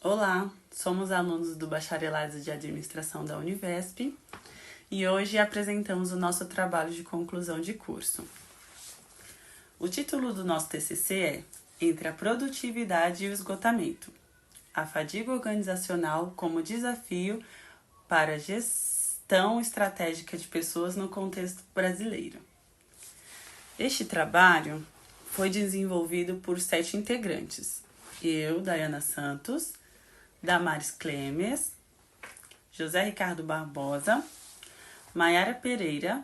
Olá, somos alunos do Bacharelado de Administração da Univesp e hoje apresentamos o nosso trabalho de conclusão de curso. O título do nosso TCC é Entre a Produtividade e o Esgotamento, a fadiga organizacional como desafio para a gestão estratégica de pessoas no contexto brasileiro. Este trabalho foi desenvolvido por 7 integrantes, eu, Dayana Santos, Damares Clemes, José Ricardo Barbosa, Maiara Pereira,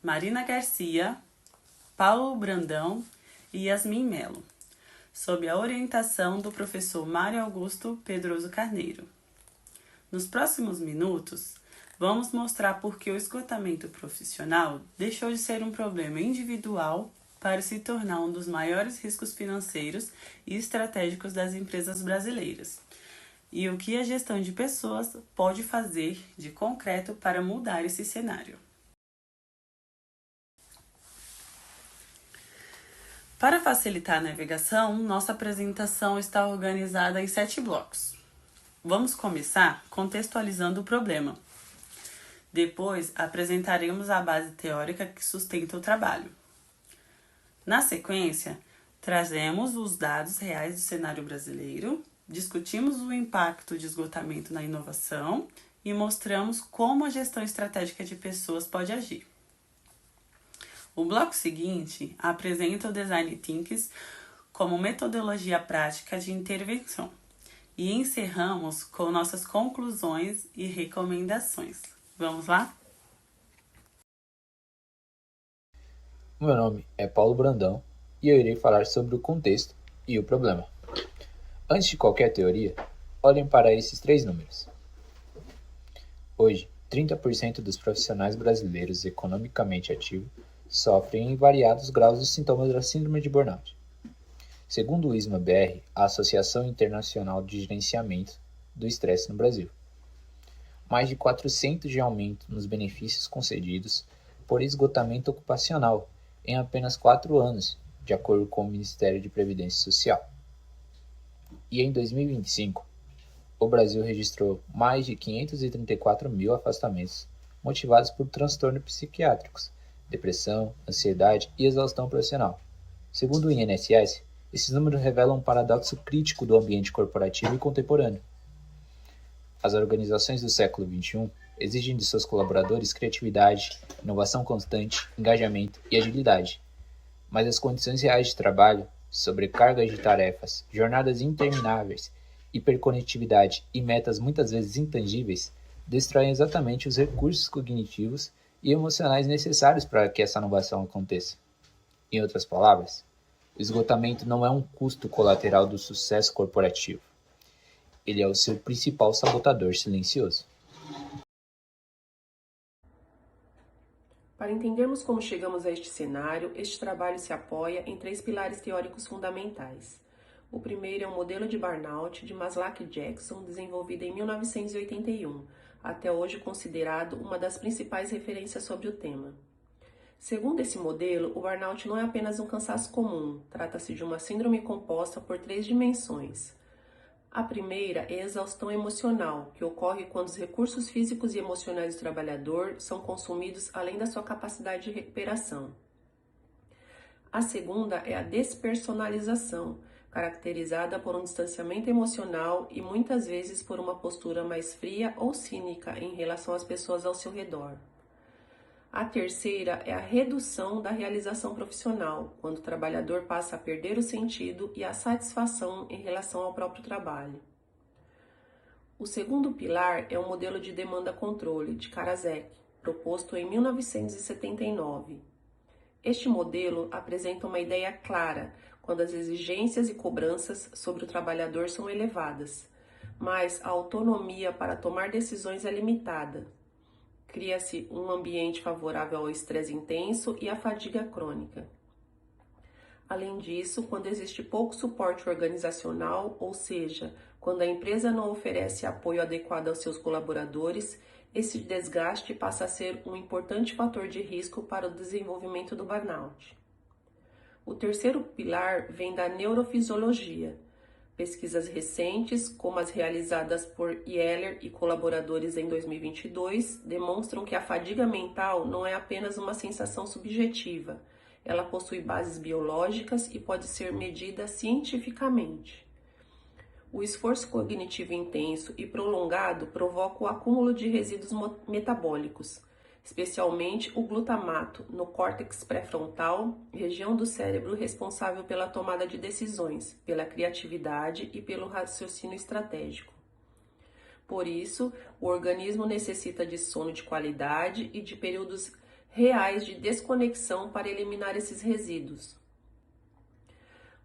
Marina Garcia, Paulo Brandão e Yasmin Melo, sob a orientação do professor Mário Augusto Pedroso Carneiro. Nos próximos minutos, vamos mostrar por que o esgotamento profissional deixou de ser um problema individual para se tornar um dos maiores riscos financeiros e estratégicos das empresas brasileiras, e o que a gestão de pessoas pode fazer de concreto para mudar esse cenário. Para facilitar a navegação, nossa apresentação está organizada em 7 blocos. Vamos começar contextualizando o problema. Depois, apresentaremos a base teórica que sustenta o trabalho. Na sequência, trazemos os dados reais do cenário brasileiro, discutimos o impacto de esgotamento na inovação e mostramos como a gestão estratégica de pessoas pode agir. O bloco seguinte apresenta o Design Thinking como metodologia prática de intervenção e encerramos com nossas conclusões e recomendações. Vamos lá? Meu nome é Paulo Brandão e eu irei falar sobre o contexto e o problema. Antes de qualquer teoria, olhem para esses 3 números. Hoje, 30% dos profissionais brasileiros economicamente ativos sofrem em variados graus os sintomas da síndrome de burnout. Segundo o ISMA-BR, a Associação Internacional de Gerenciamento do Estresse no Brasil, mais de 400 de aumento nos benefícios concedidos por esgotamento ocupacional em apenas 4 anos, de acordo com o Ministério de Previdência Social. E em 2025, o Brasil registrou mais de 534 mil afastamentos motivados por transtornos psiquiátricos, depressão, ansiedade e exaustão profissional. Segundo o INSS, esses números revelam um paradoxo crítico do ambiente corporativo e contemporâneo. As organizações do século XXI exigem de seus colaboradores criatividade, inovação constante, engajamento e agilidade. Mas as condições reais de trabalho, sobrecargas de tarefas, jornadas intermináveis, hiperconectividade e metas muitas vezes intangíveis destroem exatamente os recursos cognitivos e emocionais necessários para que essa inovação aconteça. Em outras palavras, o esgotamento não é um custo colateral do sucesso corporativo. Ele é o seu principal sabotador silencioso. Para entendermos como chegamos a este cenário, este trabalho se apoia em 3 pilares teóricos fundamentais. O primeiro é o modelo de burnout de Maslach e Jackson, desenvolvido em 1981, até hoje considerado uma das principais referências sobre o tema. Segundo esse modelo, o burnout não é apenas um cansaço comum, trata-se de uma síndrome composta por 3 dimensões. A primeira é a exaustão emocional, que ocorre quando os recursos físicos e emocionais do trabalhador são consumidos além da sua capacidade de recuperação. A segunda é a despersonalização, caracterizada por um distanciamento emocional e muitas vezes por uma postura mais fria ou cínica em relação às pessoas ao seu redor. A terceira é a redução da realização profissional, quando o trabalhador passa a perder o sentido e a satisfação em relação ao próprio trabalho. O segundo pilar é o modelo de demanda-controle, de Karasek, proposto em 1979. Este modelo apresenta uma ideia clara quando as exigências e cobranças sobre o trabalhador são elevadas, mas a autonomia para tomar decisões é limitada. Cria-se um ambiente favorável ao estresse intenso e à fadiga crônica. Além disso, quando existe pouco suporte organizacional, ou seja, quando a empresa não oferece apoio adequado aos seus colaboradores, esse desgaste passa a ser um importante fator de risco para o desenvolvimento do burnout. O terceiro pilar vem da neurofisiologia. Pesquisas recentes, como as realizadas por Yeller e colaboradores em 2022, demonstram que a fadiga mental não é apenas uma sensação subjetiva. Ela possui bases biológicas e pode ser medida cientificamente. O esforço cognitivo intenso e prolongado provoca o acúmulo de resíduos metabólicos, especialmente o glutamato, no córtex pré-frontal, região do cérebro responsável pela tomada de decisões, pela criatividade e pelo raciocínio estratégico. Por isso, o organismo necessita de sono de qualidade e de períodos reais de desconexão para eliminar esses resíduos.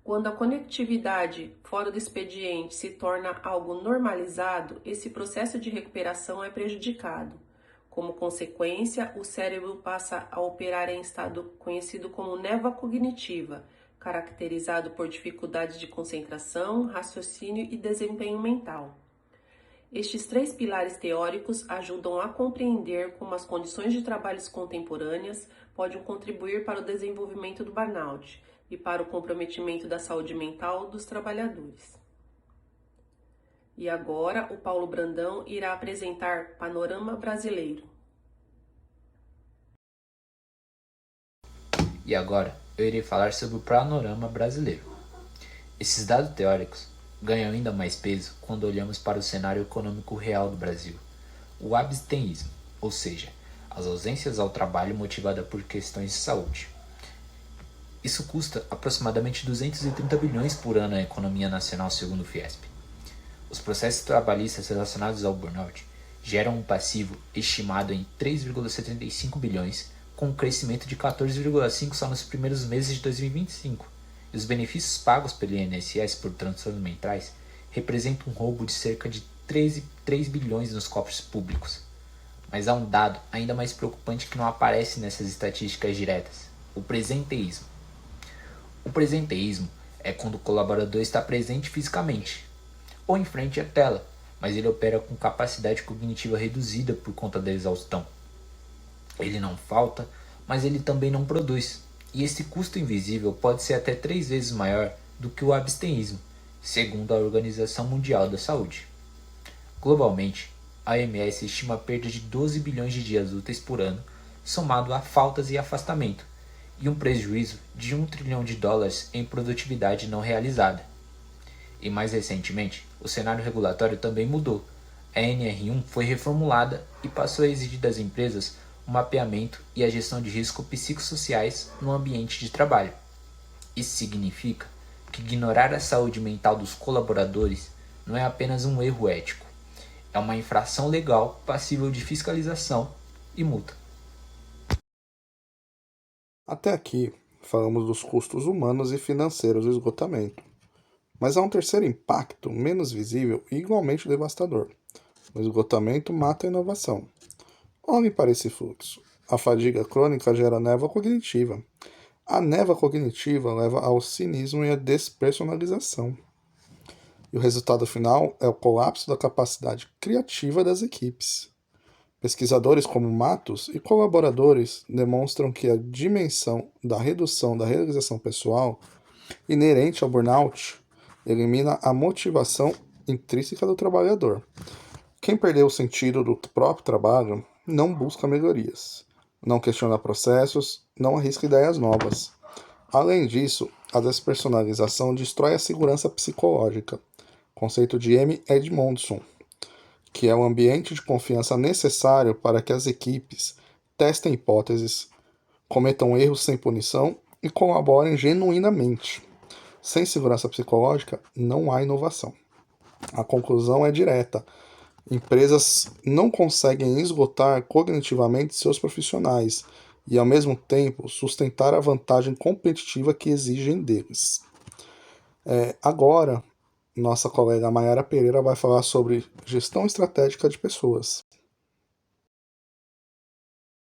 Quando a conectividade fora do expediente se torna algo normalizado, esse processo de recuperação é prejudicado. Como consequência, o cérebro passa a operar em estado conhecido como névoa cognitiva, caracterizado por dificuldades de concentração, raciocínio e desempenho mental. Estes três pilares teóricos ajudam a compreender como as condições de trabalho contemporâneas podem contribuir para o desenvolvimento do burnout e para o comprometimento da saúde mental dos trabalhadores. E agora, o Paulo Brandão irá apresentar Panorama Brasileiro. E agora, eu irei falar sobre o panorama brasileiro. Esses dados teóricos ganham ainda mais peso quando olhamos para o cenário econômico real do Brasil. O abstentismo, ou seja, as ausências ao trabalho motivada por questões de saúde. Isso custa aproximadamente 230 bilhões por ano à economia nacional, segundo o Fiesp. Os processos trabalhistas relacionados ao burnout geram um passivo estimado em 3,75 bilhões, com um crescimento de 14,5% só nos primeiros meses de 2025. E os benefícios pagos pelo INSS por transtornos mentais representam um roubo de cerca de 3 bilhões nos cofres públicos. Mas há um dado ainda mais preocupante que não aparece nessas estatísticas diretas: o presenteísmo. O presenteísmo é quando o colaborador está presente fisicamente, ou em frente à tela, mas ele opera com capacidade cognitiva reduzida por conta da exaustão. Ele não falta, mas ele também não produz, e esse custo invisível pode ser até 3 vezes maior do que o abstentismo, segundo a Organização Mundial da Saúde. Globalmente, a OMS estima a perda de 12 bilhões de dias úteis por ano, somado a faltas e afastamento, e um prejuízo de $1 trilhão em produtividade não realizada. E mais recentemente, o cenário regulatório também mudou. A NR1 foi reformulada e passou a exigir das empresas o mapeamento e a gestão de riscos psicossociais no ambiente de trabalho. Isso significa que ignorar a saúde mental dos colaboradores não é apenas um erro ético, é uma infração legal passível de fiscalização e multa. Até aqui, falamos dos custos humanos e financeiros do esgotamento. Mas há um terceiro impacto, menos visível e igualmente devastador. O esgotamento mata a inovação. Olhem para esse fluxo. A fadiga crônica gera névoa cognitiva. A névoa cognitiva leva ao cinismo e à despersonalização. E o resultado final é o colapso da capacidade criativa das equipes. Pesquisadores como Matos e colaboradores demonstram que a dimensão da redução da realização pessoal inerente ao burnout elimina a motivação intrínseca do trabalhador. Quem perdeu o sentido do próprio trabalho não busca melhorias, não questiona processos, não arrisca ideias novas. Além disso, a despersonalização destrói a segurança psicológica, conceito de M. Edmondson, que é o ambiente de confiança necessário para que as equipes testem hipóteses, cometam erros sem punição e colaborem genuinamente. Sem segurança psicológica, não há inovação. A conclusão é direta. Empresas não conseguem esgotar cognitivamente seus profissionais e, ao mesmo tempo, sustentar a vantagem competitiva que exigem deles. Agora, nossa colega Mayara Pereira vai falar sobre gestão estratégica de pessoas.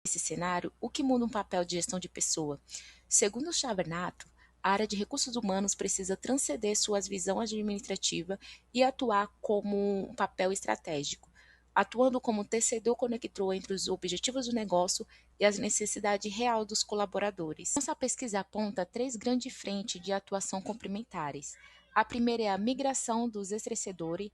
Nesse cenário, o que muda um papel de gestão de pessoa? Segundo Chabernato, a área de recursos humanos precisa transcender sua visão administrativa e atuar como um papel estratégico, atuando como um tecedor conector entre os objetivos do negócio e as necessidades reais dos colaboradores. Nossa pesquisa aponta 3 grandes frentes de atuação complementares: A primeira é a migração dos estressadores,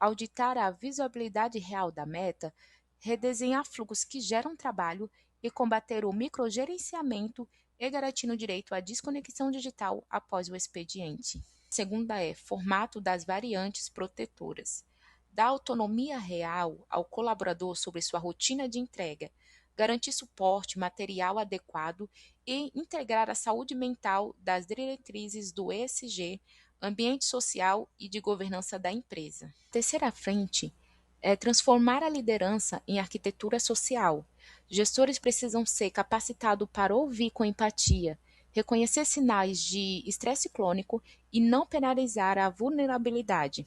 auditar a visibilidade real da meta, redesenhar fluxos que geram trabalho e combater o microgerenciamento e garantir o direito à desconexão digital após o expediente. A segunda é formato das variantes protetoras. Dar autonomia real ao colaborador sobre sua rotina de entrega, garantir suporte material adequado e integrar a saúde mental das diretrizes do ESG, ambiente social e de governança da empresa. A terceira frente é transformar a liderança em arquitetura social. Gestores precisam ser capacitados para ouvir com empatia, reconhecer sinais de estresse crônico e não penalizar a vulnerabilidade.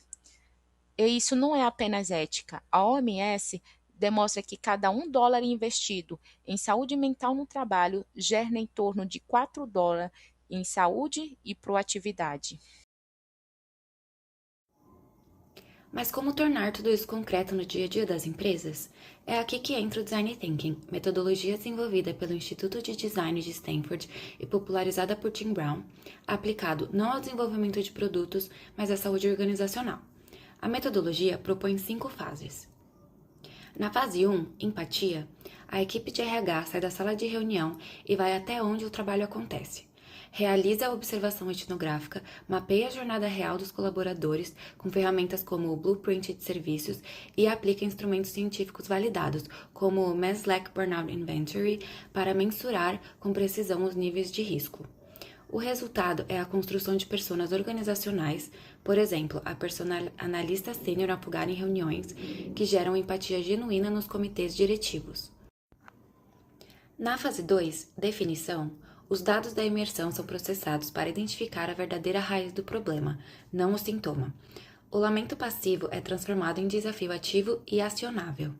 E isso não é apenas ética. A OMS demonstra que cada $1 investido em saúde mental no trabalho gera em torno de $4 em saúde e proatividade. Mas como tornar tudo isso concreto no dia a dia das empresas? É aqui que entra o Design Thinking, metodologia desenvolvida pelo Instituto de Design de Stanford e popularizada por Tim Brown, aplicado não ao desenvolvimento de produtos, mas à saúde organizacional. A metodologia propõe 5 fases. Na fase 1, empatia, a equipe de RH sai da sala de reunião e vai até onde o trabalho acontece. Realiza a observação etnográfica, mapeia a jornada real dos colaboradores com ferramentas como o Blueprint de Serviços e aplica instrumentos científicos validados, como o Maslach Burnout Inventory, para mensurar com precisão os níveis de risco. O resultado é a construção de personas organizacionais, por exemplo, a analista sênior apoiar em reuniões, que geram empatia genuína nos comitês diretivos. Na fase 2, definição, os dados da imersão são processados para identificar a verdadeira raiz do problema, não o sintoma. O lamento passivo é transformado em desafio ativo e acionável.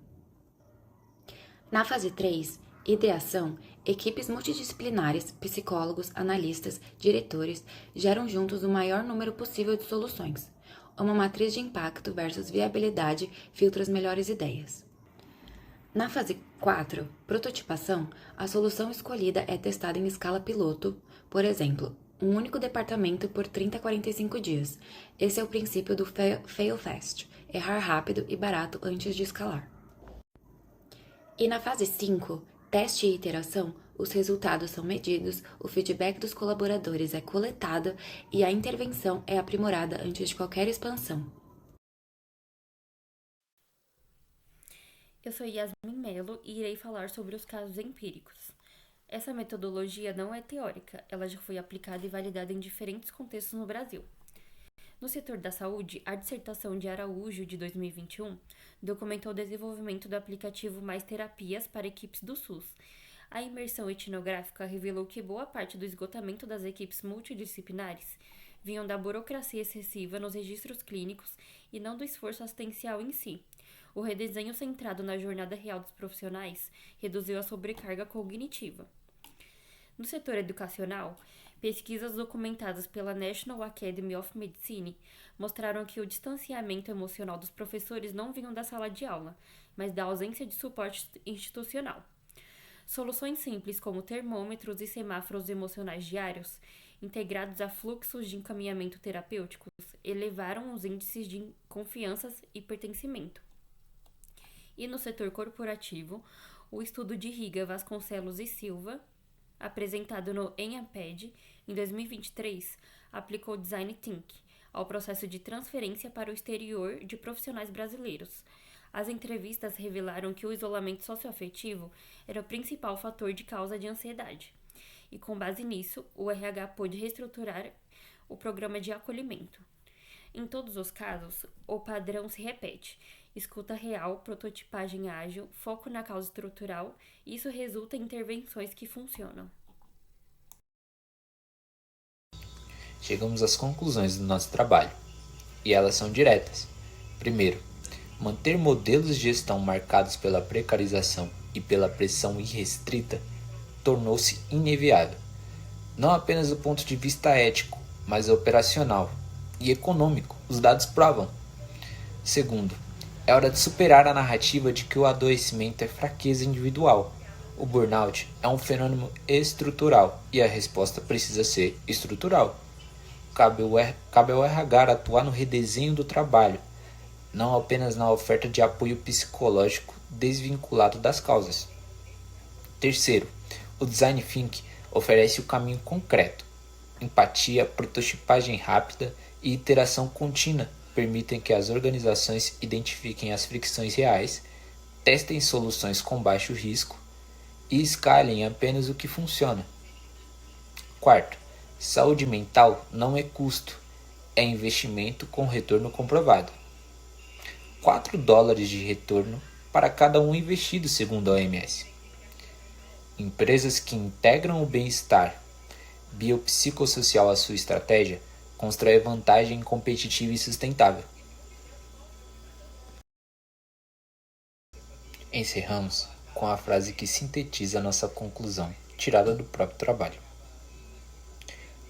Na fase 3, ideação, equipes multidisciplinares, psicólogos, analistas, diretores, geram juntos o maior número possível de soluções. Uma matriz de impacto versus viabilidade filtra as melhores ideias. Na fase 4, prototipação, a solução escolhida é testada em escala piloto, por exemplo, um único departamento por 30 a 45 dias. Esse é o princípio do fail fast, errar rápido e barato antes de escalar. E na fase 5, teste e iteração, os resultados são medidos, o feedback dos colaboradores é coletado e a intervenção é aprimorada antes de qualquer expansão. Eu sou Yasmin Mello e irei falar sobre os casos empíricos. Essa metodologia não é teórica, ela já foi aplicada e validada em diferentes contextos no Brasil. No setor da saúde, a dissertação de Araújo, de 2021, documentou o desenvolvimento do aplicativo Mais Terapias para equipes do SUS. A imersão etnográfica revelou que boa parte do esgotamento das equipes multidisciplinares vinham da burocracia excessiva nos registros clínicos e não do esforço assistencial em si. O redesenho centrado na jornada real dos profissionais reduziu a sobrecarga cognitiva. No setor educacional, pesquisas documentadas pela National Academy of Medicine mostraram que o distanciamento emocional dos professores não vinha da sala de aula, mas da ausência de suporte institucional. Soluções simples como termômetros e semáforos emocionais diários, integrados a fluxos de encaminhamento terapêuticos, elevaram os índices de confiança e pertencimento. E no setor corporativo, o estudo de Riga, Vasconcelos e Silva, apresentado no ENAPED em 2023, aplicou o Design Thinking ao processo de transferência para o exterior de profissionais brasileiros. As entrevistas revelaram que o isolamento socioafetivo era o principal fator de causa de ansiedade. E com base nisso, o RH pôde reestruturar o programa de acolhimento. Em todos os casos, o padrão se repete: escuta real, prototipagem ágil, foco na causa estrutural, e isso resulta em intervenções que funcionam. Chegamos às conclusões do nosso trabalho, e elas são diretas. Primeiro, manter modelos de gestão marcados pela precarização e pela pressão irrestrita tornou-se inevitável, não apenas do ponto de vista ético, mas operacional e econômico. Os dados provam. Segundo, é hora de superar a narrativa de que o adoecimento é fraqueza individual. O burnout é um fenômeno estrutural e a resposta precisa ser estrutural. cabe ao RH atuar no redesenho do trabalho, não apenas na oferta de apoio psicológico desvinculado das causas. Terceiro, o Design Thinking oferece o caminho concreto. Empatia, prototipagem rápida e iteração contínua permitem que as organizações identifiquem as fricções reais, testem soluções com baixo risco e escalem apenas o que funciona. Quarto, saúde mental não é custo, é investimento com retorno comprovado. $4 de retorno para cada um investido, segundo a OMS. Empresas que integram o bem-estar biopsicossocial à sua estratégia constroem vantagem competitiva e sustentável. Encerramos com a frase que sintetiza nossa conclusão, tirada do próprio trabalho.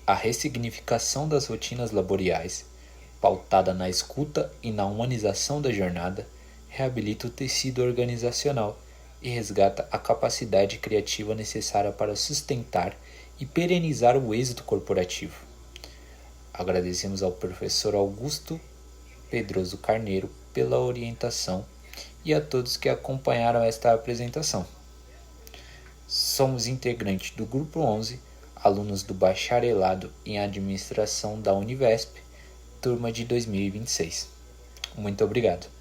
A ressignificação das rotinas laborais, pautada na escuta e na humanização da jornada, reabilita o tecido organizacional e resgata a capacidade criativa necessária para sustentar e perenizar o êxito corporativo. Agradecemos ao professor Augusto Pedroso Carneiro pela orientação e a todos que acompanharam esta apresentação. Somos integrantes do Grupo 11, alunos do Bacharelado em Administração da Univesp, turma de 2026. Muito obrigado.